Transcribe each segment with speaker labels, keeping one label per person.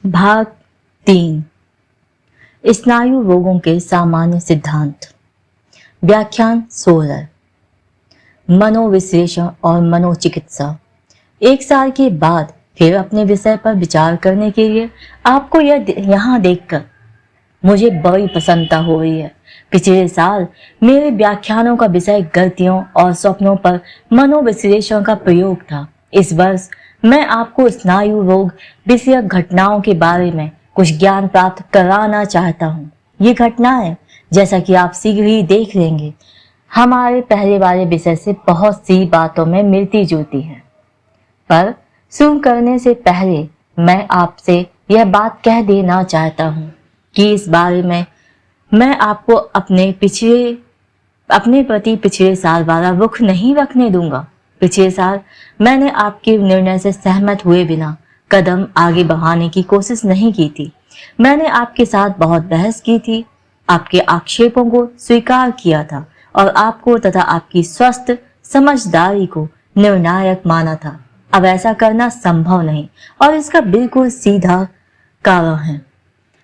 Speaker 1: भाग 3 स्नायु रोगों के सामान्य सिद्धांत। व्याख्यान 16 मनोविश्लेषण और मनोचिकित्सा। 1 साल के बाद फिर अपने विषय पर विचार करने के लिए आपको यहाँ देखकर मुझे बड़ी प्रसन्नता हो रही है। पिछले साल मेरे व्याख्यानों का विषय गलतियों और स्वप्नों पर मनोविश्लेषण का प्रयोग था। इस वर्ष मैं आपको स्नायु रोग विषयक घटनाओं के बारे में कुछ ज्ञान प्राप्त कराना चाहता हूँ। ये घटनाएं, जैसा कि आप शीघ्र ही देख लेंगे, हमारे पहले वाले विषय से बहुत सी बातों में मिलती जुलती हैं। पर शुरू करने से पहले मैं आपसे यह बात कह देना चाहता हूँ कि इस बारे में मैं आपको अपने प्रति पिछले साल वाला रुख नहीं रखने दूंगा। पिछले साल मैंने आपके निर्णय से सहमत हुए बिना कदम आगे बढ़ाने की कोशिश नहीं की थी। मैंने आपके साथ बहुत बहस की थी, आपके आक्षेपों को स्वीकार किया था और आपको तथा आपकी स्वस्थ समझदारी को निर्णायक माना था। अब ऐसा करना संभव नहीं और इसका बिल्कुल सीधा कारण है।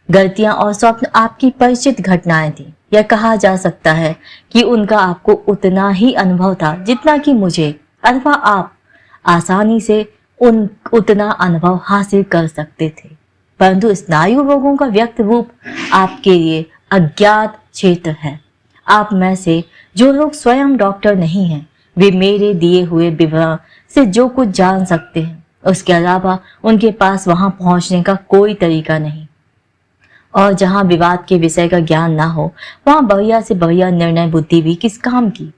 Speaker 1: गलतियां और स्वप्न आपकी परिचित घटनाएं थी। यह कहा जा सकता है कि उनका आपको उतना ही अनुभव था जितना कि मुझे, अथवा आप आसानी से उतना अनुभव हासिल कर सकते थे। परंतु स्नायु रोगों का व्यक्त रूप आपके लिए अज्ञात क्षेत्र है। आप में से जो लोग स्वयं डॉक्टर नहीं हैं, वे मेरे दिए हुए विवरण से जो कुछ जान सकते हैं, उसके अलावा उनके पास वहां पहुंचने का कोई तरीका नहीं। और जहां विवाद के विषय का ज्ञान ना हो, वहां बढ़िया से बढ़िया निर्णय बुद्धि भी किस काम की।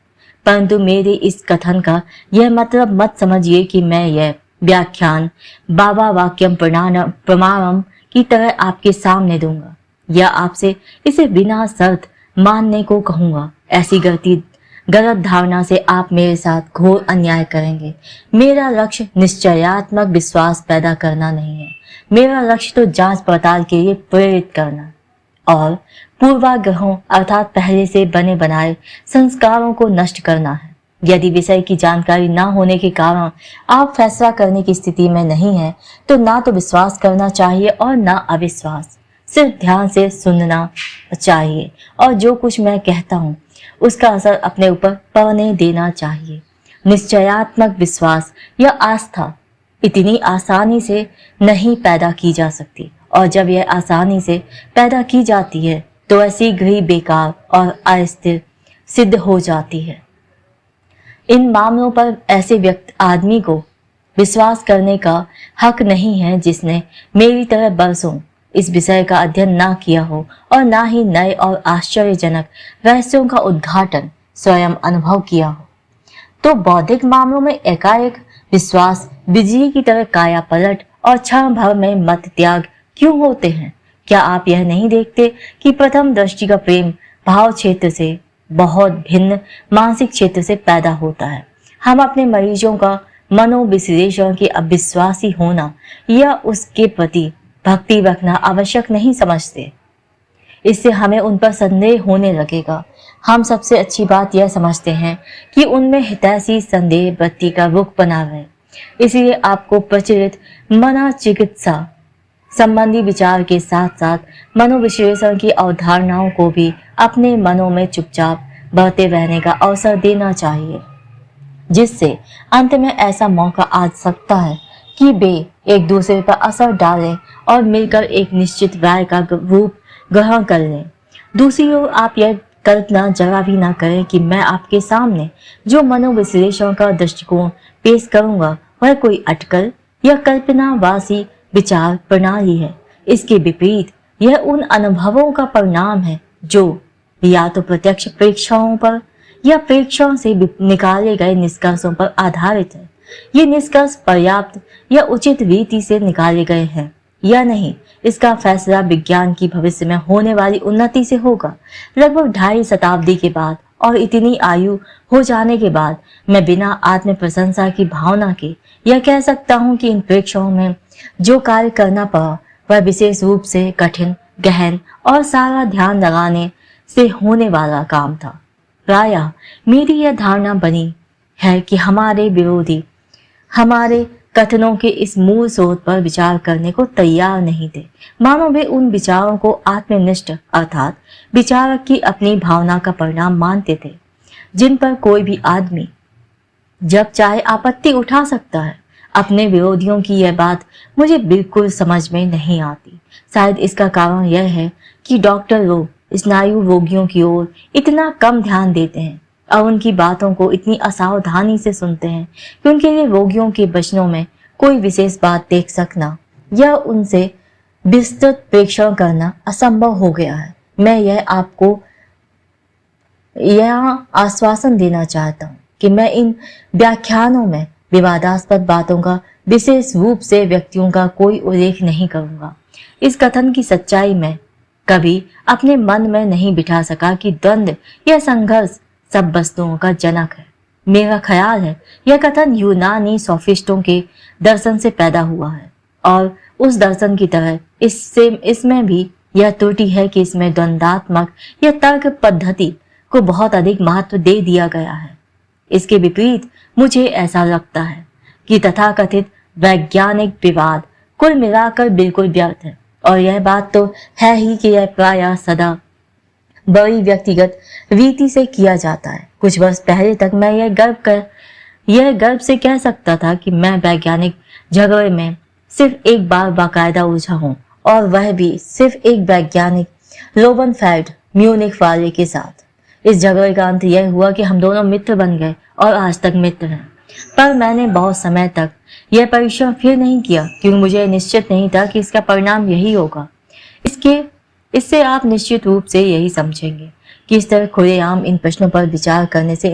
Speaker 1: परंतु मेरे इस कथन का यह मतलब मत समझिए कि मैं यह व्याख्यान बाबा वाक्यम प्रमाणम की तरह आपके सामने दूंगा या आपसे इसे बिना शर्त मानने को कहूंगा। ऐसी गलत धारणा से आप मेरे साथ घोर अन्याय करेंगे। मेरा लक्ष्य निश्चयात्मक विश्वास पैदा करना नहीं है। मेरा लक्ष्य तो जांच पड़ताल के लिए प्रेरित करना और पूर्वाग्रहों अर्थात पहले से बने बनाए संस्कारों को नष्ट करना है। यदि विषय की जानकारी न होने के कारण आप फैसला करने की स्थिति में नहीं है, तो ना तो विश्वास करना चाहिए और ना अविश्वास। सिर्फ ध्यान से सुनना चाहिए और जो कुछ मैं कहता हूँ उसका असर अपने ऊपर पड़ने देना चाहिए। निश्चयात्मक विश्वास या आस्था इतनी आसानी से नहीं पैदा की जा सकती, और जब यह आसानी से पैदा की जाती है तो वह शीघ्र ही बेकार और अस्थिर सिद्ध हो जाती है। इन मामलों पर ऐसे आदमी को विश्वास करने का हक नहीं है जिसने मेरी तरह बरसों इस विषय का अध्ययन ना किया हो और ना ही नए और आश्चर्यजनक रहस्यों का उद्घाटन स्वयं अनुभव किया हो। तो बौद्धिक मामलों में एकाएक विश्वास बिजली की तरह काया पलट और क्षण भर में मत त्याग क्यों होते हैं? क्या आप यह नहीं देखते कि प्रथम दृष्टि का प्रेम भाव क्षेत्र से बहुत भिन्न मानसिक क्षेत्र से पैदा होता है। हम अपने मरीजों का मनोविश्लेषण के अविश्वासी होना या उसके प्रति भक्ति रखना आवश्यक नहीं समझते। इससे हमें उन पर संदेह होने लगेगा। हम सबसे अच्छी बात यह समझते हैं कि उनमें हितैषी संदेह वृत्ति का रुख बना रहे। इसलिए आपको प्रचलित मनोचिकित्सा संबंधी विचार के साथ साथ मनोविश्लेषण की अवधारणाओं को भी अपने मनों में चुपचाप बढ़ते रहने का अवसर देना चाहिए, जिससे अंत में ऐसा मौका आ सकता है कि वे एक दूसरे पर असर डालें और मिलकर एक निश्चित राय का रूप ग्रहण कर लें। दूसरी ओर आप यह कल्पना जरा भी ना करें कि मैं आपके सामने जो मनोविश्लेषण का दृष्टिकोण पेश करूंगा वह कोई अटकल या कल्पनावासी विचार प्रणाली है। इसके विपरीत यह उन अनुभवों का परिणाम है जो या तो प्रत्यक्ष प्रेक्षणों पर या प्रेक्षण से निकाले गए निष्कर्षों पर आधारित है। ये निष्कर्ष पर्याप्त या उचित रीति से निकाले गए हैं या नहीं, इसका फैसला विज्ञान की भविष्य में होने वाली उन्नति से होगा। लगभग 2.5 शताब्दी के बाद और इतनी आयु हो जाने के बाद मैं बिना आत्म प्रशंसा की भावना के यह कह सकता हूँ कि इन प्रेक्षणों में जो कार्य करना पड़ा वह विशेष रूप से कठिन, गहन और सारा ध्यान लगाने से होने वाला काम था। प्रायः मेरी यह धारणा बनी है कि हमारे विरोधी हमारे कथनों के इस मूल स्रोत पर विचार करने को तैयार नहीं थे, मानो वे उन विचारों को आत्मनिष्ठ अर्थात विचारक की अपनी भावना का परिणाम मानते थे, जिन पर कोई भी आदमी जब चाहे आपत्ति उठा सकता है। अपने विरोधियों की यह बात मुझे बिल्कुल समझ में नहीं आती। शायद इसका कारण यह है कि डॉक्टर लोग स्नायु रोगियों की ओर इतना कम ध्यान देते हैं और उनकी बातों को इतनी असावधानी से सुनते हैं कि उनके लिए रोगियों के वचनों में कोई विशेष बात देख सकना या उनसे विस्तृत प्रेक्षण करना असंभव हो गया है। मैं यह आपको यह आश्वासन देना चाहता हूँ कि मैं इन व्याख्यानों में विवादास्पद बातों का विशेष रूप से व्यक्तियों का कोई उल्लेख नहीं करूंगा। इस कथन की सच्चाई में कभी अपने मन में नहीं बिठा सका कि द्वंद्व या संघर्ष सब वस्तुओं का जनक है। मेरा ख्याल है यह कथन यूनानी सोफिस्टों के दर्शन से पैदा हुआ है और उस दर्शन की तरह इसमें भी यह त्रुटि है कि इसमें द्वंद्वात्मक या तर्क पद्धति को बहुत अधिक महत्व दे दिया गया है। इसके विपरीत मुझे ऐसा लगता है कि तथाकथित वैज्ञानिक विवाद कुल मिलाकर बिल्कुल व्यर्थ है और यह बात तो है ही कि यह प्रायः सदा बड़ी व्यक्तिगत रीति से किया जाता है। कुछ वर्ष पहले तक मैं यह गर्व से कह सकता था कि मैं वैज्ञानिक झगड़े में सिर्फ एक बार बाकायदा उलझा हूं और वह भी सिर्फ एक वैज्ञानिक लोबनफेल्ड म्यूनिख वाले के साथ। इस झगड़े का अंत यह हुआ कि हम दोनों मित्र बन गए और आज तक मित्र हैं। पर मैंने बहुत समय तक यह परीक्षण फिर नहीं किया क्योंकि मुझे निश्चित नहीं था कि इसका परिणाम यही होगा। इससे आप निश्चित रूप से यही समझेंगे कि इस तरह खुलेआम इन प्रश्नों पर विचार करने से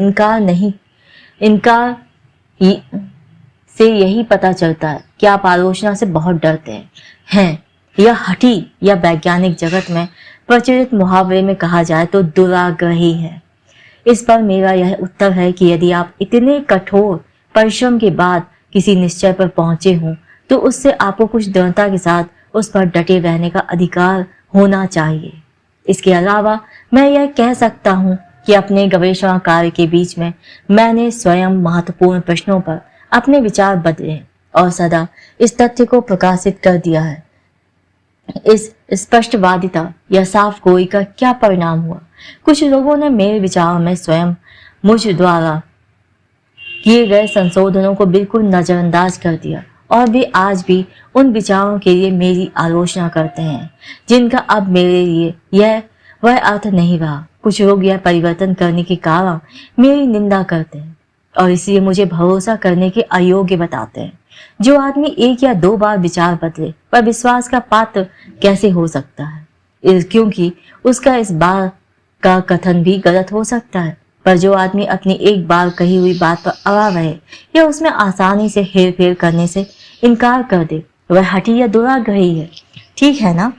Speaker 1: से यही पता चलता है कि आप आलोचना से बहुत डरते हैं। यह हठी या वैज्ञानिक जगत में प्रचलित मुहावरे में कहा जाए तो दुराग्रही है। इस पर मेरा यह उत्तर है कि यदि आप इतने कठोर परिश्रम के बाद किसी निश्चय पर पहुंचे हों तो उससे आपको कुछ दृढ़ता के साथ उस पर डटे रहने का अधिकार होना चाहिए। इसके अलावा मैं यह कह सकता हूं कि अपने गवेषणा कार्य के बीच में मैंने स्वयं महत्वपूर्ण प्रश्नों पर अपने विचार बदले और सदा इस तथ्य को प्रकाशित कर दिया है। इस स्पष्टवादिता या साफ गोई का क्या परिणाम हुआ? कुछ लोगों ने मेरे विचारों में स्वयं मुझ द्वारा किए गए संशोधनों को बिल्कुल नजरअंदाज कर दिया और वे आज भी उन विचारों के लिए मेरी आलोचना करते हैं जिनका अब मेरे लिए यह वह अर्थ नहीं रहा। कुछ लोग यह परिवर्तन करने के कारण मेरी निंदा करते हैं और इसलिए मुझे भरोसा करने के अयोग्य बताते हैं। जो आदमी एक या दो बार विचार बदले वह विश्वास का पात्र कैसे हो सकता है, क्योंकि उसका इस बार का कथन भी गलत हो सकता है। पर जो आदमी अपनी एक बार कही हुई बात पर अड़ा रहे या उसमें आसानी से हेर फेर करने से इनकार कर दे वह हठी या दुराग्रही है। ठीक है ना?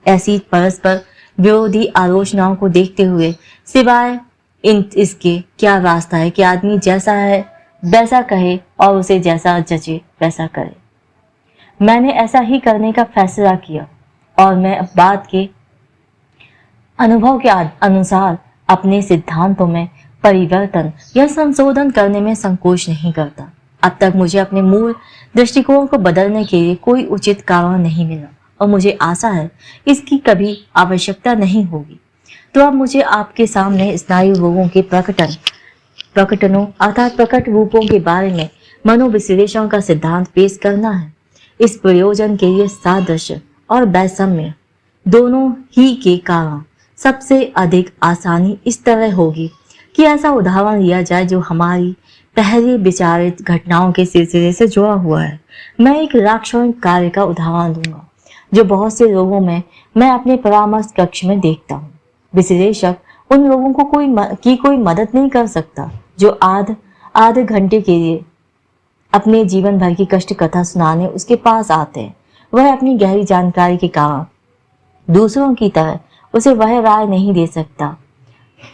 Speaker 1: ऐसी परस्पर विरोधी आलोचनाओं को देखते हुए सिवाय इसके क्या रास्ता है कि आदमी जैसा है वैसा कहे और उसे जैसा जचे वैसा करे। मैंने ऐसा ही करने का फैसला किया और मैं बात के अनुभव के अनुसार अपने सिद्धांतों में परिवर्तन या संशोधन करने में संकोच नहीं करता। अब तक मुझे अपने मूल दृष्टिकोण को बदलने के लिए कोई उचित कारण नहीं मिला और मुझे आशा है इसकी कभी आवश्यकता नहीं होगी। तो अब मुझे आपके सामने स्नायु रोगों के प्रकटनों अर्थात प्रकट रूपों के बारे में मनोविश्लेषण का सिद्धांत पेश करना है। इस प्रयोजन के लिए सादृश्य और वैषम्य दोनों ही के कारण सबसे अधिक आसानी इस तरह होगी कि ऐसा उदाहरण लिया जाए जो हमारी पहले विचारित घटनाओं के सिलसिले से जुड़ा हुआ है। मैं एक लाक्षणिक कार्य का उदाहरण दूंगा जो बहुत से लोगों में मैं अपने परामर्श कक्ष में देखता हूँ। विश्लेषक उन लोगों को कोई मदद नहीं कर सकता जो आधे घंटे के लिए अपने जीवन भर की कष्ट कथा सुनाने उसके पास आते हैं। वह अपनी गहरी जानकारी के कारण दूसरों की तरह उसे वह राय नहीं दे सकता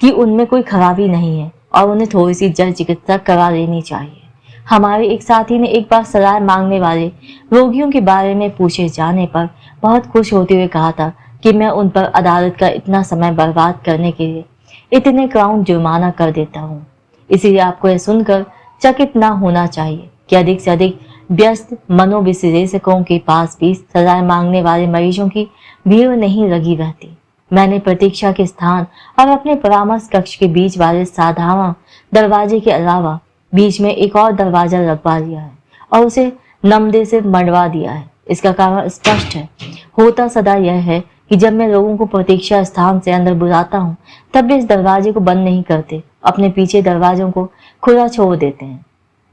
Speaker 1: कि उनमें कोई खराबी नहीं है और उन्हें थोड़ी सी जड़ चिकित्सा करा लेनी चाहिए। हमारे एक साथी ने एक बार सलाह मांगने वाले रोगियों के बारे में पूछे जाने पर बहुत खुश होते हुए कहा था कि मैं उन पर अदालत का इतना समय बर्बाद करने के लिए इतने क्राउन जुर्माना कर देता हूँ। इसीलिए आपको यह सुनकर चकित न होना चाहिए कि अधिक से अधिक व्यस्त मनोविश्लेषकों के पास भी सजाएं मांगने वाले मरीजों की भीड़ नहीं लगी रहती। मैंने प्रतीक्षा के स्थान और अपने परामर्श कक्ष के बीच वाले साधारण दरवाजे के अलावा बीच में एक और दरवाजा लगवा लिया है और उसे नमदे से मढ़वा दिया है। इसका कारण स्पष्ट है। होता सदा यह है कि जब मैं लोगों को प्रतीक्षा स्थान से अंदर बुलाता हूँ तब भी इस दरवाजे को बंद नहीं करते, अपने पीछे दरवाजों को खुला छोड़ देते हैं।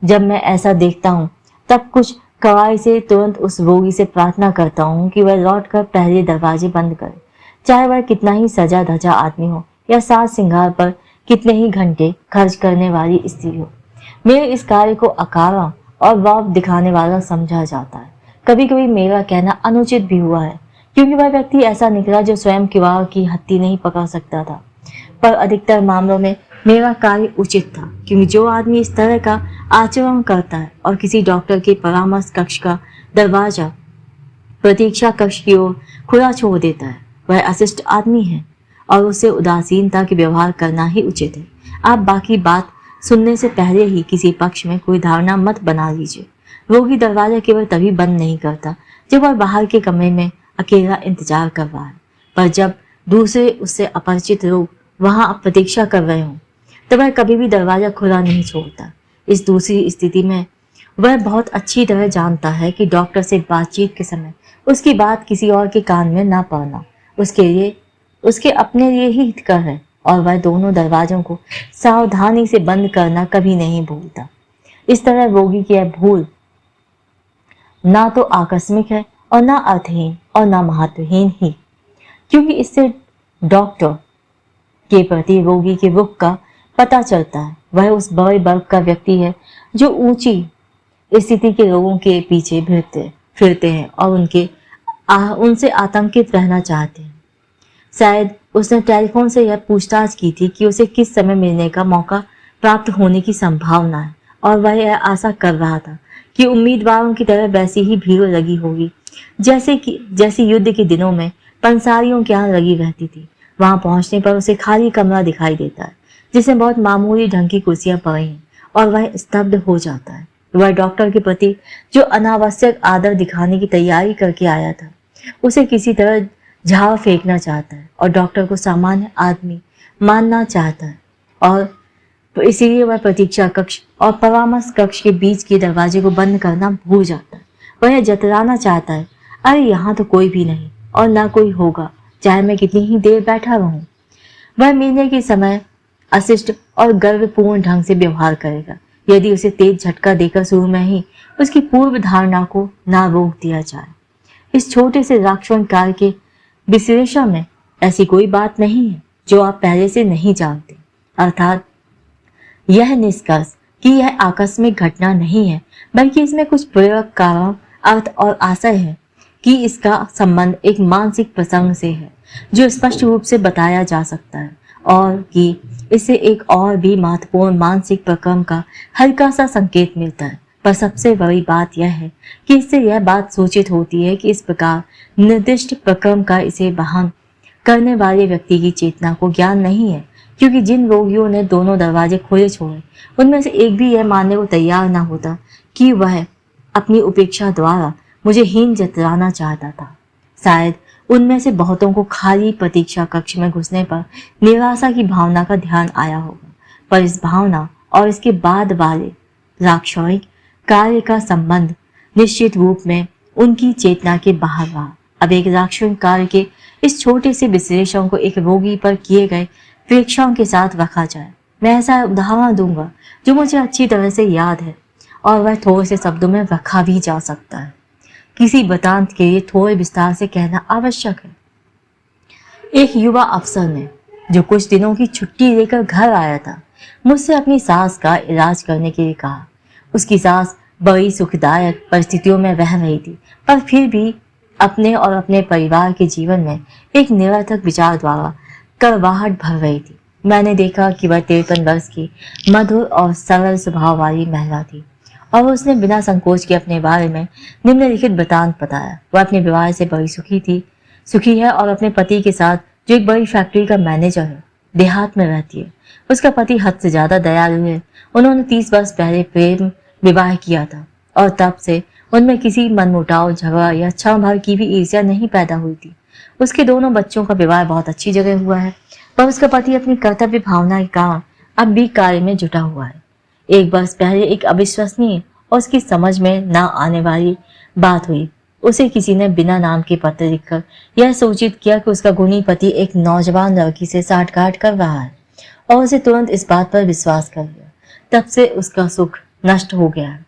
Speaker 1: जब मैं ऐसा देखता हूँ तब कुछ कवाई से तुरंत उस रोगी से प्रार्थना करता हूँ कि वह लौटकर पहले दरवाजे बंद करे, चाहे वह कितना ही सजा धजा आदमी हो या साज सिंगार पर कितने ही घंटे खर्च करने वाली स्त्री हो। मेरे इस कार्य को अकारण और वाव दिखाने वाला समझा जाता है। कभी कभी मेरा कहना अनुचित भी हुआ है, क्योंकि वह व्यक्ति ऐसा निकला जो स्वयं किवाड़ की हत्ती नहीं पकड़ सकता था। पर अधिकतर मामलों में मेरा कार्य उचित था, क्योंकि जो आदमी इस तरह का आचरण करता है और किसी डॉक्टर के परामर्श कक्ष का दरवाजा प्रतीक्षा कक्ष की ओर खुला छोड़ देता है, वह अशिष्ट आदमी है और उससे उदासीनता के व्यवहार करना ही उचित है। आप बाकी बात सुनने से पहले ही किसी पक्ष में कोई धारणा मत बना लीजिए। रोगी दरवाजा केवल तभी बंद नहीं करता जब वह बाहर के कमरे में अकेला इंतजार कर रहा है, पर जब दूसरे उससे अपरिचित लोग वहां प्रतीक्षा कर रहे हों तो वह कभी भी दरवाजा खुला नहीं छोड़ता। इस दूसरी स्थिति में वह बहुत अच्छी तरह जानता है कि डॉक्टर से बातचीत के समय उसकी बात किसी और के कान में ना पड़ना उसके अपने लिए ही हितकर है, और वह दोनों दरवाजों को सावधानी से बंद करना कभी नहीं भूलता। इस तरह रोगी की यह भूल ना तो आकस्मिक है और ना अर्थहीन और ना महत्वहीन ही, क्योंकि इससे डॉक्टर के प्रति रोगी के रुख का पता चलता है। वह उस बड़े वर्ग का व्यक्ति है जो ऊंची स्थिति के लोगों के पीछे फिरते हैं और उनसे आतंकित रहना चाहते हैं। शायद उसने टेलीफोन से यह पूछताछ की थी कि उसे किस समय मिलने का मौका प्राप्त होने की संभावना है, और वह यह आशा कर रहा था कि उम्मीदवारों की तरह वैसी ही भीड़ लगी होगी जैसी युद्ध के दिनों में पंसारियों के यहाँ लगी रहती थी। वहां पहुंचने पर उसे खाली कमरा दिखाई देता है जिसमें बहुत मामूली ढंग की कुर्सियां पड़ी हैं, और वह स्तब्ध हो जाता है। वह डॉक्टर के प्रति जो अनावश्यक आदर दिखाने की तैयारी करके आया था उसे किसी तरह झाड़ फेंकना चाहता है और डॉक्टर को सामान्य आदमी मानना चाहता है, और इसीलिए वह प्रतीक्षा कक्ष और परामर्श कक्ष के बीच के दरवाजे को बंद करना भूल जाता है। वह यह जतलाना चाहता है, अरे यहाँ तो कोई भी नहीं और ना कोई होगा, चाहे मैं कितनी ही देर बैठा रहूं। वह मिलने के समय अशिष्ट और गर्वपूर्ण ढंग से व्यवहार करेगा यदि उसे तेज झटका देकर शुरू में ही उसकी पूर्व धारणा को ना रोक दिया जाए। इस छोटे से राक्षण कार्य के विश्लेषण में ऐसी कोई बात नहीं है जो आप पहले से नहीं जानते, अर्थात यह निष्कर्ष कि यह आकस्मिक घटना नहीं है, बल्कि इसमें कुछ प्रेरक कारण, अर्थ और आशय है कि इसका संबंध एक मानसिक प्रसंग से है जो स्पष्ट रूप से बताया जा सकता है, और कि इससे एक और भी महत्वपूर्ण मानसिक प्रक्रम का हल्का सा संकेत मिलता है। पर सबसे बड़ी बात यह है कि इससे यह बात सूचित होती है कि इस प्रकार निर्दिष्ट प्रक्रम का इसे बहन करने वाले व्यक्ति की चेतना को ज्ञान नहीं है, क्योंकि जिन रोगियों ने दोनों दरवाजे खोले छोड़े उनमें से एक भी यह मानने को तैयार न होता कि वह अपनी उपेक्षा द्वारा मुझे हीन जतलाना चाहता था। शायद उनमें से बहुतों को खाली प्रतीक्षा कक्ष में घुसने पर निराशा की भावना का ध्यान आया होगा, पर इस भावना और इसके बाद वाले राक्षणिक कार्य का संबंध निश्चित रूप में उनकी चेतना के बाहर रहा। अब एक राक्षणिक कार्य के इस छोटे से विश्लेषण को एक रोगी पर किए गए प्रेक्षण के साथ रखा जाए। मैं ऐसा उदाहरण दूंगा जो मुझे अच्छी तरह से याद है और वह थोड़े से शब्दों में रखा भी जा सकता है। किसी वृतांत के लिए थोड़े विस्तार से कहना आवश्यक है। एक युवा अफसर ने, जो कुछ दिनों की छुट्टी लेकर घर आया था, मुझसे अपनी सास का इलाज करने के लिए कहा। उसकी सास बड़ी सुखदायक परिस्थितियों में रह रही थी, पर फिर भी अपने और अपने परिवार के जीवन में एक निरर्थक विचार द्वारा कड़वाहट भर रही थी। मैंने देखा कि वह 53 वर्ष की मधुर और सरल स्वभाव वाली महिला थी, और उसने बिना संकोच के अपने बारे में निम्नलिखित वृतांत बताया। वह अपने विवाह से बड़ी सुखी है और अपने पति के साथ, जो एक बड़ी फैक्ट्री का मैनेजर है, देहात में रहती है। उसका पति हद से ज्यादा दयालु है। उन्होंने 30 वर्ष पहले प्रेम विवाह किया था और तब से उनमें किसी मनमुटाव, झगड़ा या क्षण भर की भी ईर्ष्या नहीं पैदा हुई थी। उसके दोनों बच्चों का विवाह बहुत अच्छी जगह हुआ है, पर उसका पति अपनी कर्तव्य भावना के कारण अब भी कार्य में जुटा हुआ है। एक वर्ष पहले एक अविश्वसनीय और उसकी समझ में न आने वाली बात हुई। उसे किसी ने बिना नाम के पत्र लिखकर यह सूचित किया कि उसका गुणी पति एक नौजवान लड़की से साठगांठ कर रहा है, और उसे तुरंत इस बात पर विश्वास कर लिया। तब से उसका सुख नष्ट हो गया है।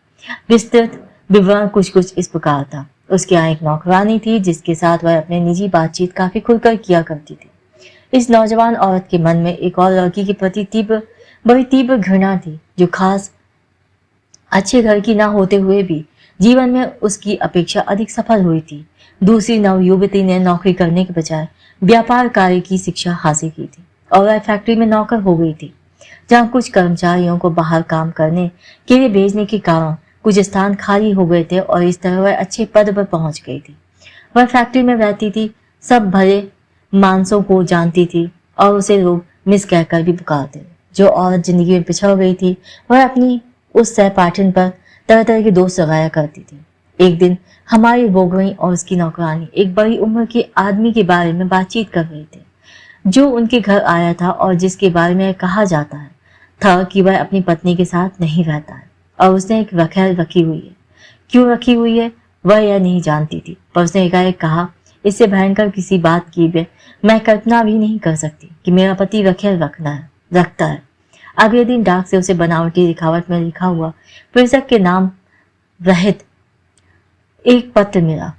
Speaker 1: विस्तृत विवरण कुछ कुछ इस प्रकार था। उसके यहाँ एक नौकरानी थी जिसके साथ वह अपने निजी बातचीत काफी खुलकर किया करती थी। इस नौजवान औरत के मन में एक और लड़की के प्रति बड़ी तीव्र घृणा थी, जो खास अच्छे घर की ना होते हुए भी जीवन में उसकी अपेक्षा अधिक सफल हुई थी। दूसरी नवयुवती ने नौकरी करने के बजाय व्यापार कार्य की शिक्षा हासिल की थी और वह फैक्ट्री में नौकर हो गई थी, जहां कुछ कर्मचारियों को बाहर काम करने के लिए भेजने के कारण कुछ स्थान खाली हो गए थे और इस तरह वह अच्छे पद पर पहुंच गई थी। वह फैक्ट्री में रहती थी, सब भले मानसों को जानती थी और उसे लोग मिस कहकर भी पुकारते। जो औरत जिंदगी में पिछड़ गई थी, वह अपनी उस सहपाठिन पर तरह तरह के दोष लगाया करती थी। एक दिन हमारी बोगई और उसकी नौकरानी एक बड़ी उम्र के आदमी के बारे में बातचीत कर रहे थे, जो उनके घर आया था और जिसके बारे में कहा जाता था कि वह अपनी पत्नी के साथ नहीं रहता है और उसने एक वखेल रखी हुई है। क्यों रखी हुई है वह यह नहीं जानती थी, पर उसने एकाएक कहा, इससे भयंकर किसी बात की मैं कल्पना भी नहीं कर सकती कि मेरा पति वखेल रखता है। अगले दिन डाक से उसे बनावटी लिखावट में लिखा हुआ प्रेषक के नाम रहित एक पत्र मिला,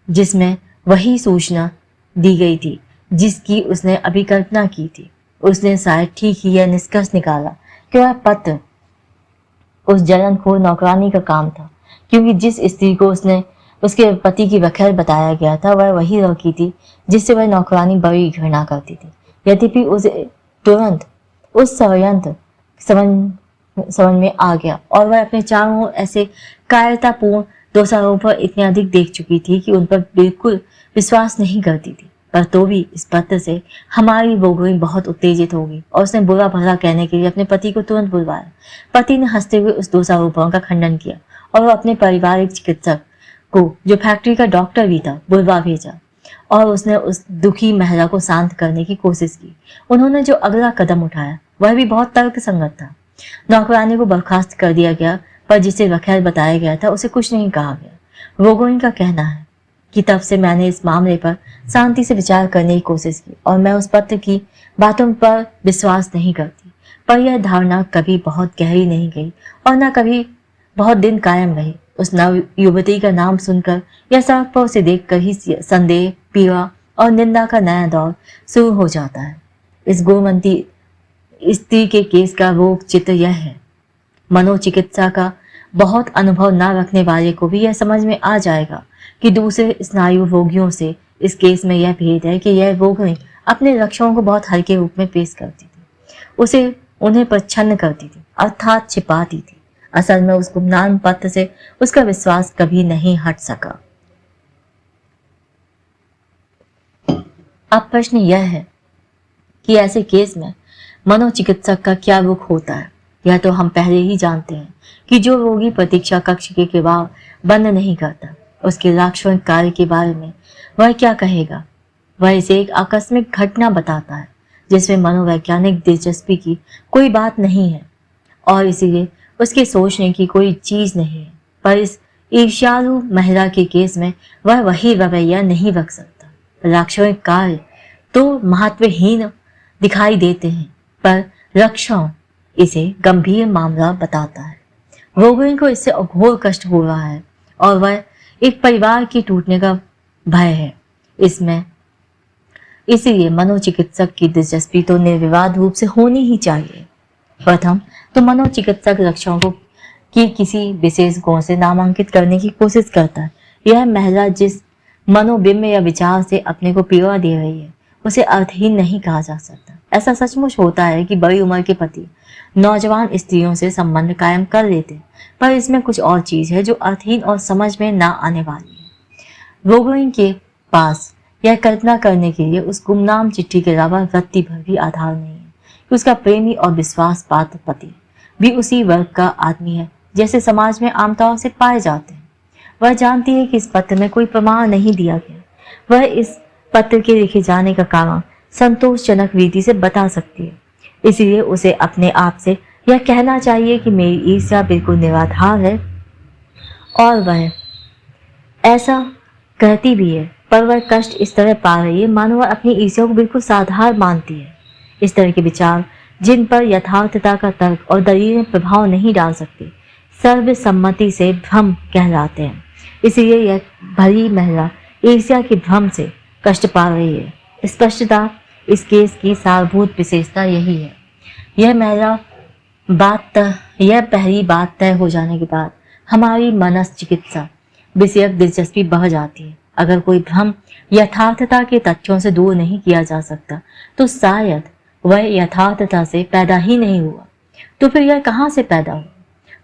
Speaker 1: जिसमें वही सूचना दी गई थी जिसकी उसने अभी कल्पना की थी। उसने शायद ठीक ही यह निष्कर्ष निकाला कि वह पत्र उस जलनखोर नौकरानी का काम था, क्योंकि जिस स्त्री को उसके पति की वखेल बताया गया था वह वही लड़की थी जिससे वह नौकरानी बड़ी घृणा करती थी। यद्यपि उसे तुरंत उस षड्यंत्र समझ में आ गया और वह अपने चारों ओर ऐसे कायरतापूर्ण दोषारोप पर इतने अधिक देख चुकी थी कि उन पर बिल्कुल विश्वास नहीं करती थी। पर तो भी इस पत्र से हमारी बोगई बहुत उत्तेजित हो गई और उसने बुरा भला कहने के लिए अपने पति को तुरंत बुलवाया। पति ने हंसते हुए उस दोषारोपों का खंडन किया और वह अपने पारिवारिक चिकित्सक को, जो फैक्ट्री का डॉक्टर भी था, बुलवा भेजा और उसने उस दुखी महिला को शांत करने की कोशिश की। उन्होंने जो अगला कदम उठाया वह भी बहुत तर्कसंगत था। नौकरानी को बर्खास्त कर दिया गया, पर जिसे वखेल बताया गया था उसे कुछ नहीं कहा गया। रोगोइन का कहना है कि तब से मैंने इस मामले पर शांति से विचार करने की कोशिश की और मैं उस पत्र की बातों पर विश्वास नहीं करती, पर यह धारणा कभी बहुत गहरी नहीं गई और न कभी बहुत दिन कायम रही। उस नव युवती का नाम सुनकर या सड़क पर उसे देखकर ही संदेह, पीड़ा और निंदा का नया दौर शुरू हो जाता है। इस गुणवंती स्त्री के केस का रोग चित्र यह है। मनोचिकित्सा का बहुत अनुभव न रखने वाले को भी यह समझ में आ जाएगा कि दूसरे स्नायु रोगियों से इस केस में यह भेद है कि यह रोगी अपने लक्षणों को बहुत हल्के रूप में पेश करती थी, उन्हें प्रच्छन्न करती थी, अर्थात छिपाती थी। असल में उस गुमनाम पत्र से उसका विश्वास कभी नहीं हट सका। अब प्रश्न यह है कि ऐसे केस में मनोचिकित्सक का क्या रुख होता है। यह तो हम पहले ही जानते हैं कि जो रोगी प्रतीक्षा कक्ष के किवाड़ बंद नहीं करता, उसके लाक्षणिक कार्य के बारे में वह क्या कहेगा। वह इसे एक आकस्मिक घटना बताता है जिसमें मनोवैज्ञानिक दिलचस्पी की कोई बात नहीं है और इसीलिए उसके सोचने की कोई चीज नहीं है। पर इस ईर्ष्यालु महिला के केस में वह वही रवैया नहीं रख सकता। लाक्षणिक कार्य तो महत्वहीन दिखाई देते हैं, पर लक्षण इसे गंभीर मामला बताता है। रोगियों को इससे अघोर कष्ट हो रहा है और वह एक परिवार के टूटने का भय है इसमें। इसीलिए मनोचिकित्सक की दिलचस्पी तो निर्विवाद रूप से होनी ही चाहिए। प्रथम तो मनोचिकित्सक लक्षणों को कि किसी विशेष गुण से नामांकित करने की कोशिश करता है। यह महिला जिस मनोबिंब या विचार से अपने को पीड़ा दे रही है उसे अर्थहीन नहीं कहा जा सकता। ऐसा सचमुच होता है कि बड़ी उम्र के पति नौजवान स्त्रियों से संबंध कायम कर लेते, पर इसमें कुछ और चीज है जो अर्थहीन और समझ में ना आने वाली है। रोगियों के पास यह कल्पना करने के लिए उस गुमनाम चिट्ठी के अलावा रत्ती भर भी आधार नहीं है कि उसका प्रेमी और विश्वास पात्र पति भी उसी वर्ग का आदमी है जैसे समाज में आमतौर से पाए जाते हैं। वह जानती है कि इस पत्र में कोई प्रमाण नहीं दिया गया। वह इस पत्र के लिखे जाने का कारण संतोषजनक रीति से बता सकती है। इसलिए उसे अपने आप से यह कहना चाहिए कि मेरी ईर्ष्या बिल्कुल निराधार है, और वह ऐसा कहती भी है, पर वह कष्ट इस तरह पा रही है मानो वह अपनी ईर्ष्या को बिल्कुल साधारण मानती है। इस तरह के विचार, जिन पर यथार्थता का तर्क और दलीलें प्रभाव नहीं डाल सकती, सर्वसम्मति से भ्रम कहलाते हैं। इसलिए यह भली महिला ईर्ष्या के भ्रम से कष्ट पा रही है। स्पष्टता इस केस की सारभूत विशेषता यही है। यह पहली बात तय हो जाने के बाद हमारी मनश्चिकित्सा विषयक दिलचस्पी बढ़ जाती है। अगर कोई भ्रम यथार्थता के तथ्यों से दूर नहीं किया जा सकता, तो शायद वह यथार्थता से पैदा ही नहीं हुआ। तो फिर यह कहाँ से पैदा हुआ?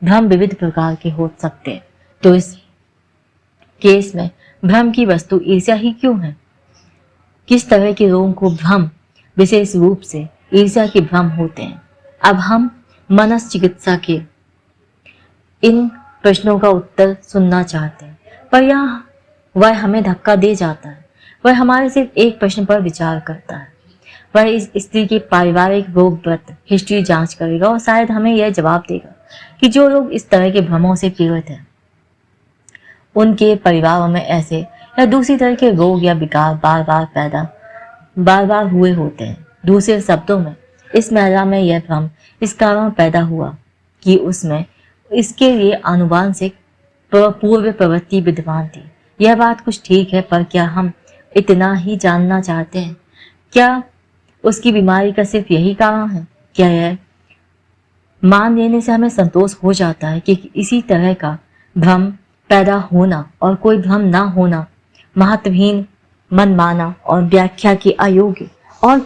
Speaker 1: भ्रम विविध प्रकार के हो सकते हैं, तो इस केस में भ्रम की वस्तु ईर्ष्या ही क्यों है? किस तरह के लोगों को भ्रम विशेष रूप से ईर्ष्या के भ्रम होते हैं? अब हम मनश्चिकित्सा के इन प्रश्नों का उत्तर सुनना चाहते हैं, पर यहाँ वह हमें धक्का दे जाता है। वह हमारे सिर्फ एक प्रश्न पर विचार करता है। वह इस स्त्री की पारिवारिक रोगग्रस्त हिस्ट्री जांच करेगा और शायद हमें यह जवाब देगा कि जो लोग इस तरह के भ्रमों से पीड़ित हैं, उनके परिवारों में ऐसे या दूसरी तरह के रोग या विकार बार बार हुए होते हैं। दूसरे शब्दों में, इस महिला में यह भ्रम इस कारण पैदा हुआ कि उसमें इसके लिए आनुवांशिक पूर्व प्रवृत्ति विद्यमान थी। यह बात कुछ ठीक है, पर क्या हम इतना ही जानना चाहते हैं? क्या उसकी बीमारी का सिर्फ यही कारण है? क्या यह मान लेने से हमें संतोष हो जाता है कि इसी तरह का भ्रम पैदा होना और कोई भ्रम ना होना महत्वहीन, मनमाना और व्याख्या की अयोग्य और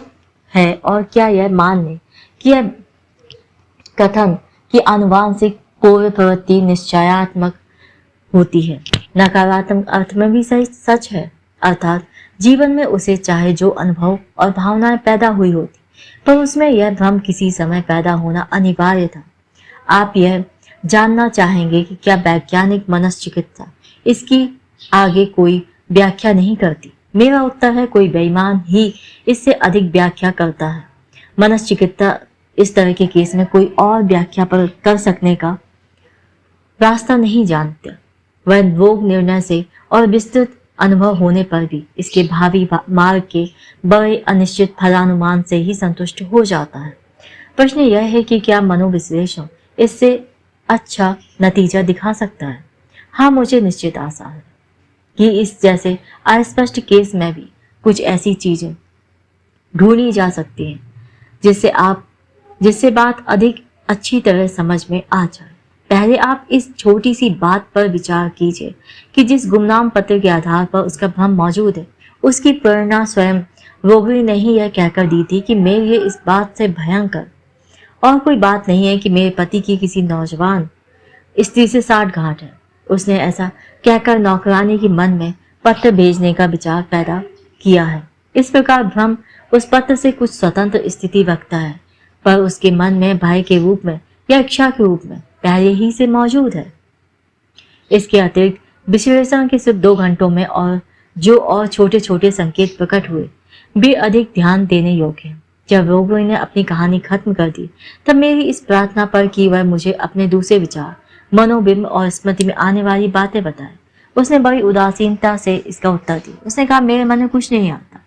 Speaker 1: है? और क्या यह मान लें कि यह कथन कि आनुवांशिक पूर्व प्रवृत्ति निश्चयात्मक होती है नकारात्मक अर्थ में भी सही सच है? अर्थात जीवन में उसे चाहे जो अनुभव और भावनाएं पैदा हुई होती, पर उसमें यह भ्रम किसी समय पैदा होना अनिवार्य था। आप यह जानना चाहेंगे कि क्या वैज्ञानिक मनश्चिकित्सा इसकी आगे कोई व्याख्या नहीं करती? मेरा उत्तर है, कोई बेईमान ही इससे अधिक व्याख्या करता है। मनश्चिकित्सा इस तरह के केस में कोई और व्याख्या पर कर सकने का रास्ता नहीं जानता। वह रोग निर्णय से और विस्तृत अनुभव होने पर भी इसके भावी मार्ग के बड़े अनिश्चित फलानुमान से ही संतुष्ट हो जाता है। प्रश्न यह है कि क्या मनोविश्लेषण इससे अच्छा नतीजा दिखा सकता है? हाँ, मुझे निश्चित आशा है कि इस जैसे अस्पष्ट केस में भी कुछ ऐसी चीजें ढूंढी जा सकती हैं जिससे बात अधिक अच्छी तरह समझ में आ जाए। पहले आप इस छोटी सी बात पर विचार कीजिए कि जिस गुमनाम पत्र के आधार पर उसका भ्रम मौजूद है, उसकी प्रेरणा स्वयं रोगिणी ने ही यह कहकर दी थी कि मेरे लिए इस बात से भयंकर और कोई बात नहीं है कि मेरे पति की किसी नौजवान स्त्री से साठगांठ है। उसने ऐसा कहकर नौकरानी के मन में पत्र भेजने का विचार पैदा किया है। इस प्रकार भ्रम उस पत्र से कुछ स्वतंत्र स्थिति रखता है, पर उसके मन में भय के रूप में या इच्छा के रूप में पहले ही से मौजूद है। इसके अतिरिक्त विश्लेषण के सिर्फ 2 घंटों में और छोटे छोटे संकेत प्रकट हुए भी अधिक ध्यान देने योग्य हैं। जब रोगिणी ने अपनी कहानी खत्म कर दी, तब मेरी इस प्रार्थना पर कि वह मुझे अपने दूसरे विचार, मनोबिंब और स्मृति में आने वाली बातें बताए, उसने बड़ी उदासीनता से इसका उत्तर दिया। उसने कहा, मेरे मन में कुछ नहीं आता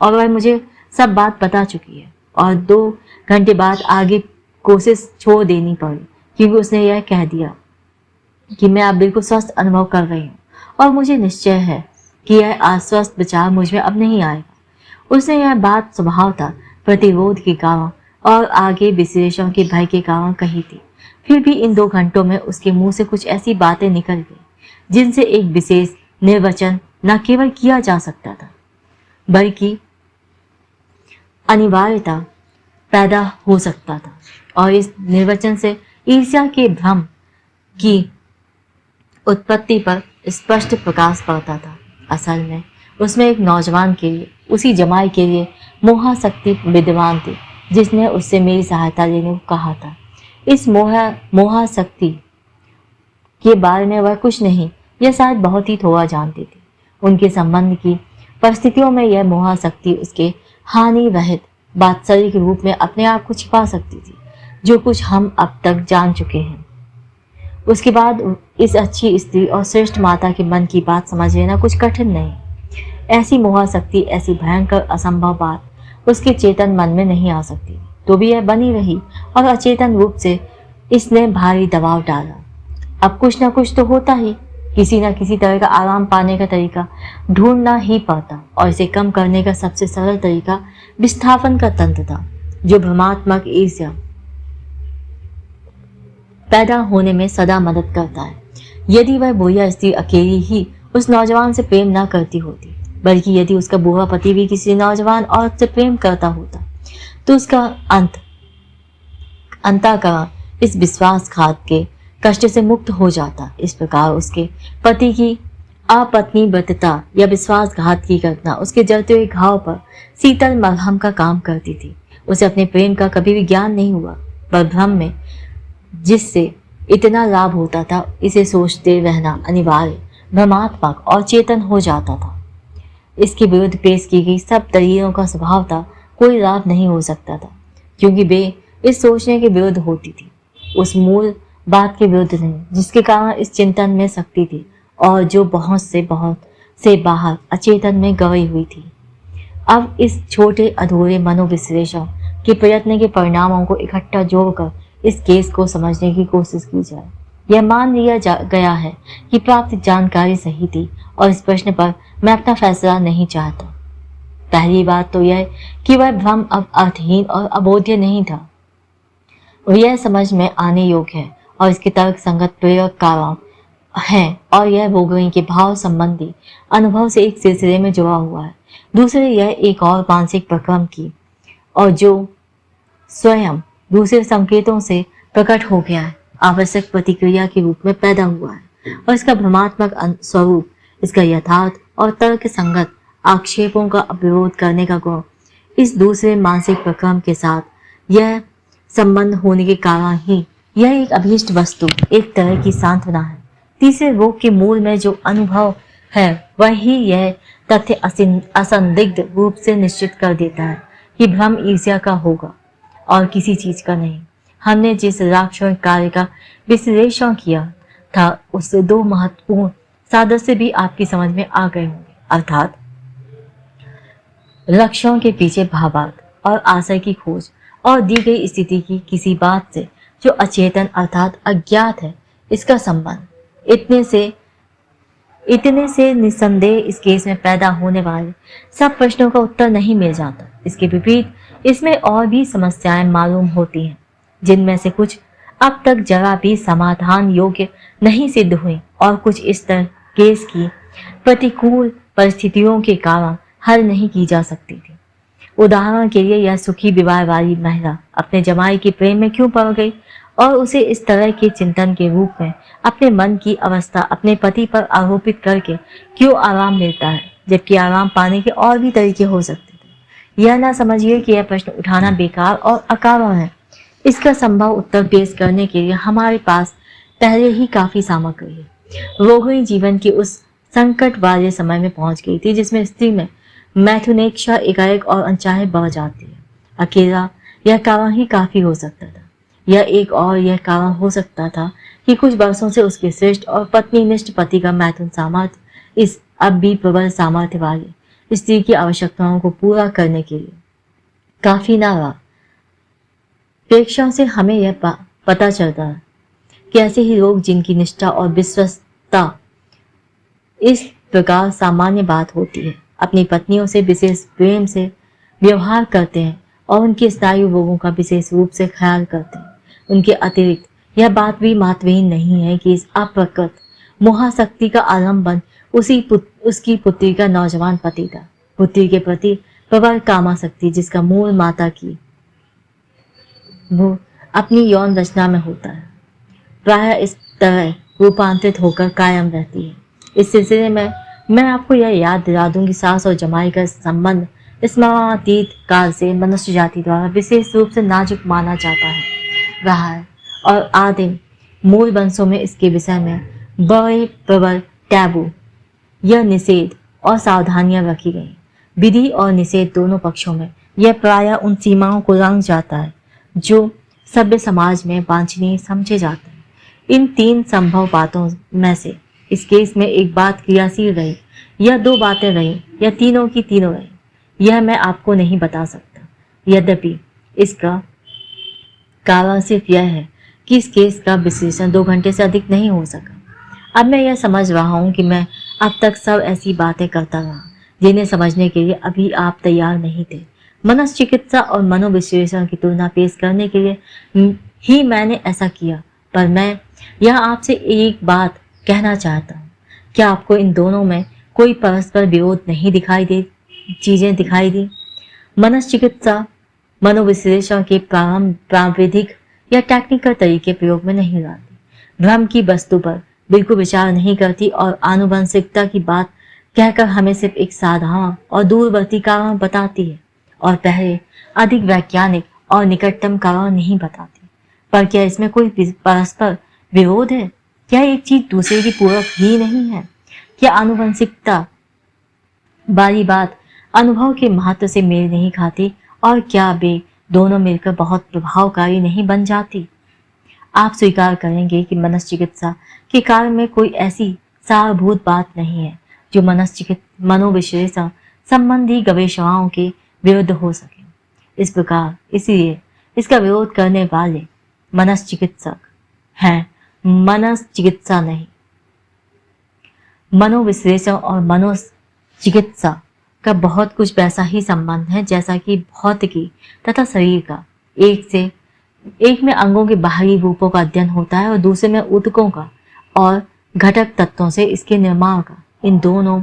Speaker 1: और वह मुझे सब बात बता चुकी है, और 2 घंटे बाद आगे कोशिश छोड़ देनी पड़ी, क्योंकि उसने यह कह दिया कि मैं अब बिल्कुल स्वस्थ अनुभव कर रही हूँ और मुझे निश्चय है कि यह अस्वस्थ विचार मुझ में अब नहीं आएगा। उसने यह बात स्वभावतः प्रतिरोध के कारण और आगे विश्लेषण के भय के कारण कही थी। फिर भी इन 2 घंटों में उसके मुंह से कुछ ऐसी बातें निकल गई जिनसे एक विशेष निर्वचन न केवल किया जा सकता था, बल्कि अनिवार्यता पैदा हो सकता था, और इस निर्वचन से ईर्ष्या के भ्रम की उत्पत्ति पर स्पष्ट प्रकाश पड़ता था। असल में उसमें एक नौजवान के लिए, उसी जमाई के लिए मोहाशक्ति विद्यमान थी जिसने उससे मेरी सहायता लेने को कहा था। इस मोहाशक्ति के बारे में वह कुछ नहीं या शायद बहुत ही थोड़ा जानती थी। उनके संबंध की परिस्थितियों में यह मोहाशक्ति उसके हानि रहित बात्सल्य के रूप में अपने आप को छिपा सकती थी, जो कुछ हम अब तक जान चुके हैं। उसके बाद इस अच्छी स्त्री और श्रेष्ठ माता के मन की बात समझ लेना कुछ कठिन नहीं। ऐसी मोहाशक्ति, ऐसी भयंकर असंभव बात उसके चेतन मन में नहीं आ सकती, तो भी यह बनी रही और अचेतन रूप से इसने भारी दबाव डाला। अब कुछ ना कुछ तो होता ही, किसी न किसी तरह का आराम पाने का तरीका ढूंढना ही पड़ता, और इसे कम करने का सबसे सरल तरीका विस्थापन का तंत्र था, जो भ्रमात्मक ईर्ष्या पैदा होने में सदा मदद करता है। यदि वह बुढ़िया स्त्री अकेली ही उस नौजवान से प्रेम न करती होती, बल्कि यदि उसका बूढ़ा पति भी किसी नौजवान औरत से प्रेम करता होता, तो उसका अंतःकरण इस विश्वासघात के कष्ट से मुक्त हो जाता। इस प्रकार उसके पति की अपत्नीव्रतता या विश्वासघात की घटना उसके जलते हुए घाव पर शीतल मरहम का काम करती थी। उसे अपने प्रेम का कभी भी ज्ञान नहीं हुआ, पर भ्रम में जिससे इतना लाभ होता था, इसे सोचते रहना अनिवार्य, भ्रमात्मक और चेतन हो जाता था। इसके विरुद्ध पेश की गई सब दलीलों का स्वभाव था कोई लाभ नहीं हो सकता था, क्योंकि वे इस सोचने के विरुद्ध होती थी, उस मूल बात के विरुद्ध नहीं जिसके कारण इस चिंतन में शक्ति थी और जो बहुत से बाहर अचेतन में गई हुई थी। अब इस छोटे अधूरे मनोविश्लेषण के प्रयत्न के परिणामों को इकट्ठा जोड़कर इस केस को समझने की कोशिश की जाए। यह मान लिया गया है कि प्राप्त जानकारी सही थी और इस प्रश्न पर मैं अपना फैसला नहीं चाहता। पहली बात तो यह कि वह भ्रम अब अर्थहीन और अबोध्य नहीं था, और यह समझ में आने योग्य है और इसके तर्क संगत प्रेरक कारण है, और यह रोगिणी के भाव संबंधी अनुभव से एक सिलसिले में जुड़ा हुआ है। दूसरे, यह एक और मानसिक प्रक्रम की और जो स्वयं दूसरे संकेतों से प्रकट हो गया है, आवश्यक प्रतिक्रिया के रूप में पैदा हुआ है, और इसका भ्रमात्मक स्वरूप, इसका यथार्थ और तर्क संगत आक्षेपों का विरोध करने का गुण इस दूसरे मानसिक प्रक्रम के साथ यह संबंध होने के कारण ही यह एक अभीष्ट वस्तु, एक तरह की सांत्वना है। तीसरे रोग के मूल में जो अनुभव है, वही यह तथ्य असंदिग्ध रूप से निश्चित कर देता है कि भ्रम ईर्ष्या का होगा और किसी चीज का नहीं। हमने जिस राक्षण कार्य का विश्लेषण किया था, उससे दो महत्वपूर्ण सादृश्य भी आपकी समझ में आ गए होंगे, अर्थात लक्ष्यों के पीछे भावार्थ और आशय की खोज और दी गई स्थिति की किसी बात से जो अचेतन अर्थात अज्ञात है, इसका संबंध। इतने से निस्संदेह इस केस में पैदा होने वाले सब प्रश्नों का उत्तर नहीं मिल जाता। इसके विपरीत इसमें और भी समस्याएं मालूम होती हैं, जिनमें से कुछ अब तक जरा भी समाधान योग्य नहीं सिद्ध हुई और कुछ इस तरह केस की प्रतिकूल परिस्थितियों के कारण हल नहीं की जा सकती थी। उदाहरण के लिए, यह सुखी विवाह वाली महिला अपने जमाई के प्रेम में क्यों पड़ गई और उसे इस तरह के चिंतन के रूप में अपने मन की अवस्था अपने पति पर आरोपित करके क्यों आराम मिलता है, जबकि आराम पाने के और भी तरीके हो सकते थे। यह ना समझिए कि यह प्रश्न उठाना बेकार और अकारण है। इसका संभव उत्तर पेश करने के लिए हमारे पास पहले ही काफी सामग्री है। रोहिणी जीवन के उस संकट वाले समय में पहुंच गई थी जिसमें स्त्री में मैथुनेच्छा एकाएक और अनचाहे बढ़ जाती है। अकेला यह कारण ही काफी हो सकता था। यह कारण हो सकता था कि कुछ वर्षों से उसके श्रेष्ठ और पत्नीनिष्ठ पति का मैथुन सामर्थ्य इस अब भी प्रबल सामर्थ्य वाले स्त्री की आवश्यकताओं को पूरा करने के लिए काफी ना रहा। प्रेक्षण से हमें यह पता चलता है कि ऐसे ही लोग जिनकी निष्ठा और विश्वस्तता इस प्रकार सामान्य बात होती है, अपनी पत्नियों से विशेष प्रेम से व्यवहार करते हैं और उनके स्नायु रोगों का विशेष रूप से ख्याल करते हैं। उनके अतिरिक्त यह बात भी महत्वहीन नहीं है कि इस अप्रकट मोहाशक्ति का आलम्बन उसकी पुत्री का नौजवान पति था। पुत्री के प्रति प्रबल कामाशक्ति जिसका मूल माता की वो अपनी यौन रचना में होता है, प्रायः इस तरह रूपांतरित होकर कायम रहती है। इस सिलसिले में मैं आपको यह याद दिला दूं कि सास और जमाई का संबंध स्मरणातीत काल से मनुष्य जाति द्वारा विशेष रूप से नाजुक माना जाता है रहा है और आदिम मूल वंशों में इसके विषय में बड़े प्रबल टैबू यह निषेध और सावधानियां रखी गई। विधि और निषेध दोनों पक्षों में यह प्रायः उन सीमाओं को रंग जाता है जो सभ्य समाज में वांछनीय समझे जाते हैं। इन तीन संभव बातों में से इस केस में एक बात क्रियाशील रही या दो बातें रही या तीनों की तीनों रही, यह मैं आपको नहीं बता सकता। यद्यपि इसका कारण सिर्फ यह है कि इस केस का विश्लेषण 2 घंटे से अधिक नहीं हो सका। अब मैं यह समझ रहा हूं कि मैं अब तक सब ऐसी बातें करता रहा जिन्हें समझने के लिए अभी आप तैयार नहीं थे। मनोचिकित्सा और मनोविश्लेषण की तुलना पेश करने के लिए ही मैंने ऐसा किया, पर मैं यह आपसे एक बात कहना चाहता हूँ। क्या आपको इन दोनों में कोई परस्पर विरोध नहीं चीजें दिखाई दी? मनोचिकित्सा मनोविश्लेषण के प्राविधिक या टेक्निकल तरीके प्रयोग में नहीं लाती, भ्रम की वस्तु पर बिल्कुल विचार नहीं करती और आनुवंशिकता की बात कहकर हमें सिर्फ एक साधारण और दूरवर्ती कारण बताती है और पहले अधिक वैज्ञानिक और निकटतम कारण नहीं बताती। पर क्या इसमें कोई परस्पर विरोध है? क्या एक चीज दूसरे की पूरक ही नहीं है? क्या आनुवंशिकता वाली बात अनुभव के महत्व से मेल नहीं खाती और क्या वे दोनों मिलकर बहुत प्रभावकारी नहीं बन जाती? आप स्वीकार करेंगे कि मनोचिकित्सा के कार्य में कोई ऐसी सारभूत बात नहीं है जो मनोविश्लेषण संबंधी गवेषणाओं के विरुद्ध हो सके। इस प्रकार इसलिए इसका विरोध करने वाले मनोचिकित्सक हैं, मनोचिकित्सा नहीं। मनोविश्लेषण और मनोचिकित्सा का बहुत कुछ वैसा ही संबंध है जैसा कि भौतिकी तथा शरीर का। एक में अंगों के बाहरी रूपों का अध्ययन होता है और दूसरे में ऊतकों का और घटक तत्वों से इसके निर्माण का। इन दोनों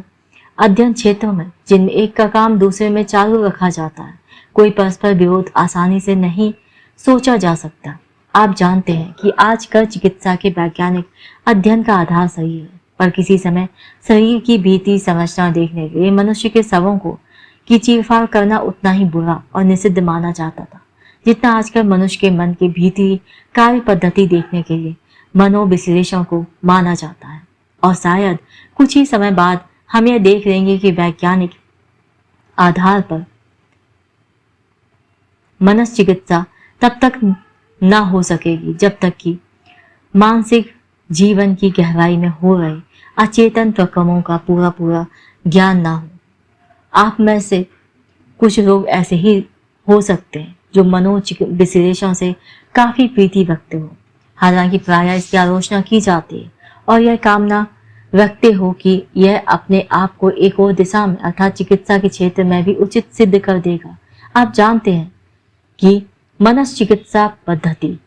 Speaker 1: अध्ययन क्षेत्रों में जिनमें एक का काम दूसरे में चालू रखा जाता है, कोई परस्पर विरोध आसानी से नहीं सोचा जा सकता। आप जानते हैं कि आजकल चिकित्सा के वैज्ञानिक अध्ययन का आधार सही है, पर किसी समय शरीर की भीतरी संरचना देखने के लिए मनुष्य के शवों को की चीरफाड़ करना उतना ही बुरा और निषिद्ध माना जाता था जितना आजकल मनुष्य के मन की भीतरी कार्य पद्धति देखने के लिए मनोविश्लेषण को माना जाता है। और शायद कुछ ही समय बाद हम यह देख लेंगे कि वैज्ञानिक आधार पर मनोचिकित्सा तब तक न हो सकेगी जब तक कि मानसिक जीवन की गहराई में हो रहे अचेतन प्रक्रमों का पूरा ज्ञान ना हो। आप में से कुछ लोग ऐसे ही हो सकते हैं जो मनोविश्लेषण से काफी प्रीति रखते हो, हालांकि प्रायः इसकी आलोचना की जाती है और यह कामना रखते हो कि यह अपने आप को एक और दिशा में अर्थात चिकित्सा के क्षेत्र में भी उचित सिद्ध कर देगा। आप जानते हैं कि मनोचिकित्सा पद्धति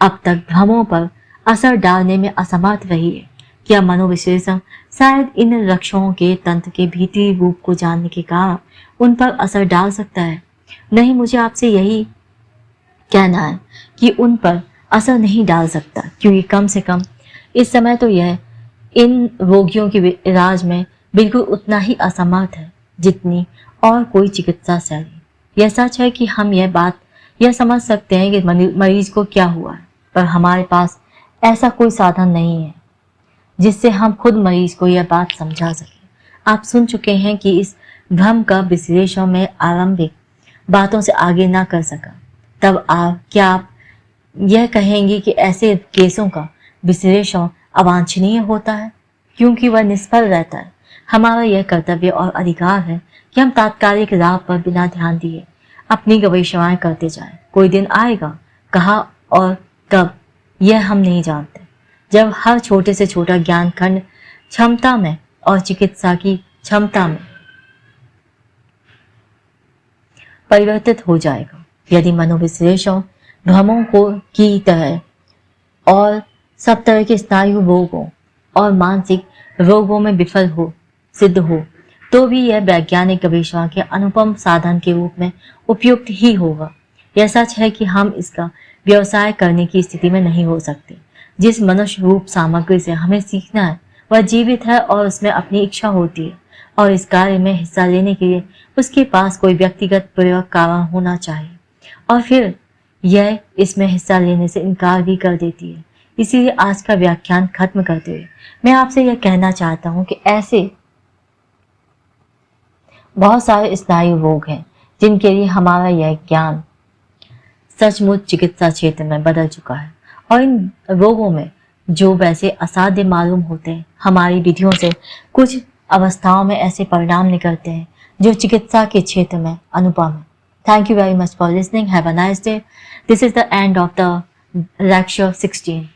Speaker 1: अब तक भ्रमों पर असर डालने में असमर्थ रही है। क्या मनोविश्लेषण शायद इन लक्षणों के तंत्र के भीतरी रूप को जानने के कारण उन पर असर डाल सकता है? नहीं, मुझे आपसे यही कहना है कि उन पर असर नहीं डाल सकता, क्योंकि कम से कम इस समय तो यह इन रोगियों के इलाज में बिल्कुल उतना ही असमर्थ है जितनी और कोई चिकित्सा शैली। यह सच है कि हम यह समझ सकते हैं कि मरीज को क्या हुआ है, पर हमारे पास ऐसा कोई साधन नहीं है जिससे हम खुद मरीज को यह बात समझा सकें। आप सुन चुके हैं कि इस भ्रम का विश्लेषण में आरंभिक बातों से आगे ना कर सका, तब क्या आप यह कहेंगे कि ऐसे केसों का विश्लेषण अवांछनीय होता है क्योंकि वह निष्फल रहता है? हमारा यह कर्तव्य और अधिकार है कि हम तात्कालिक लाभ पर बिना ध्यान दिए अपनी गवेषणाएं करते जाएं। कोई दिन आएगा, कहाँ और कब यह हम नहीं जानते, जब हर छोटे से छोटा ज्ञान खंड क्षमता में और चिकित्सा की क्षमता में परिवर्तित हो जाएगा। यदि मनोविश्लेषण भ्रमों को की तरह और सब तरह के स्नायु रोगों और मानसिक रोगों में विफल सिद्ध हो तो भी यह वैज्ञानिक गवेषणा के अनुपम साधन के रूप में उपयुक्त ही होगा। यह सच है कि हम इसका व्यवसाय करने की स्थिति में नहीं हो सकते। जिस मनुष्य रूप सामग्री से हमें सीखना है वह जीवित है और उसमें अपनी इच्छा होती है, और इस कार्य में हिस्सा लेने के लिए उसके पास कोई व्यक्तिगत प्रयोग कारण होना चाहिए, और फिर यह इसमें हिस्सा लेने से इनकार भी कर देती है। इसीलिए आज का व्याख्यान खत्म करते हुए मैं आपसे यह कहना चाहता हूं कि ऐसे बहुत सारे स्नायु रोग हैं जिनके लिए हमारा यह ज्ञान सचमुच चिकित्सा क्षेत्र में बदल चुका है, और इन रोगों में जो वैसे असाध्य मालूम होते हैं, हमारी विधियों से कुछ अवस्थाओं में ऐसे परिणाम निकलते हैं जो चिकित्सा के क्षेत्र में अनुपम है। Thank you very much for listening. Have a nice day. This is the end of the lecture 16.